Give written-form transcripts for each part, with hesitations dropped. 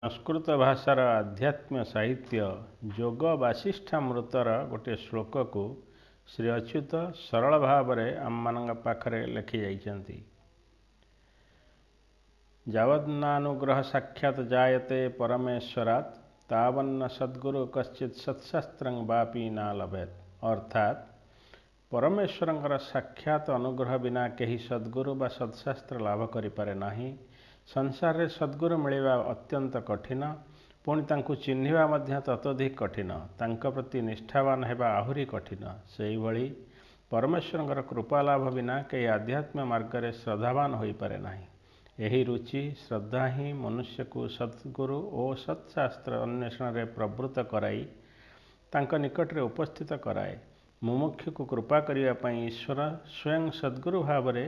संस्कृत भाषार आध्यात्म साहित्य जोग वासिष्ठामृतर गोटे श्लोक को श्री अच्युत सरल भाव आम मान पाखरे लिखि जाइछन्ति। यावन्नानुग्रह साक्षात जायते परमेश्वरात् तावन्न सद्गुरु कश्चित सत्शास्त्रं वापि ना लभेत। अर्थात परमेश्वरंकर साक्षात अनुग्रह बिना केही सद्गुरु बा सत्शास्त्र लाभ करिपारे नाही। संसार रे सद्गुरु मिलिबा अत्यंत कठिन, पुणी तांकु चिन्हिबा मध्य ततोधिक कठिन, तांका प्रति निष्ठावान हेबा आहुरी कठिन। सेही भली परमेश्वरंकर कृपा लाभ बिना केही आध्यात्म मार्ग रे श्रद्धावान होई पारे नाही। एही रुचि श्रद्धा ही मनुष्य को सद्गुरु और सत्शास्त्र अन्वेषण रे प्रवृत्त कराई तांका निकट रे उपस्थित कराए। मुमुक्षु को कृपा करिया पई ईश्वर स्वयं सद्गुरु भाव रे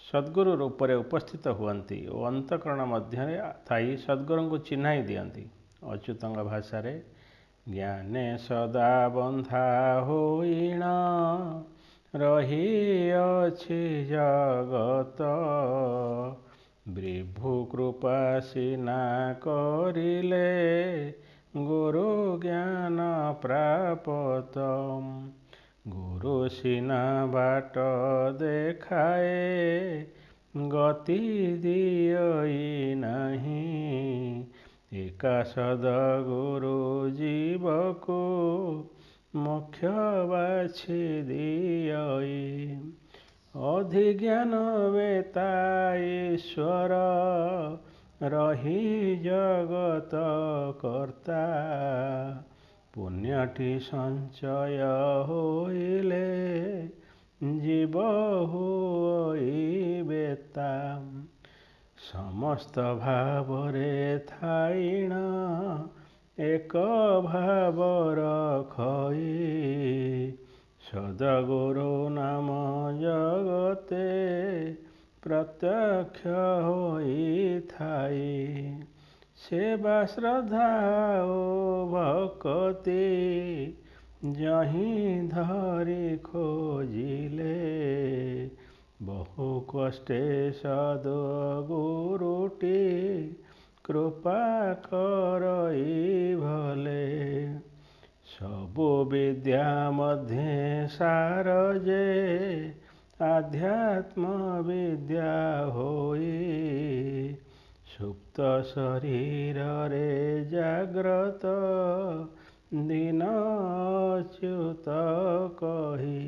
सद्गुरु रूप में उपस्थित हुअन्ति और अंतकरण मध्य थाई सद्गुरु को चिन्हाई दियंती। अच्युतंग भाषा रे ज्ञाने सदा बंधा होइण रही अछि जगत, विभु कृपा सिना करिले गुरु ज्ञान प्राप्त। गुरु सिना बाट देखाए गति दियई नहीं, एका सद्गुरु जीव को मोक्ष बाछि दियई। अधिज्ञान वेता ईश्वर रही जगत कर्ता, पुण्यटी संचय होइले जीव होई बेता। समस्त भावरे थाइण एक भाव रखई, सद्गुरु नाम जगते प्रत्यक्ष होई थाई। सेवा श्रद्धा ओ भक्ति जहीं धरी खोजिले, बहु कष्टे सद्गुरुटी कृपा करई भले। सबु विद्या मध्य सार जे आध्यात्म विद्या होई, सुप्त शरीर रे जाग्रत दिन अच्युत कही।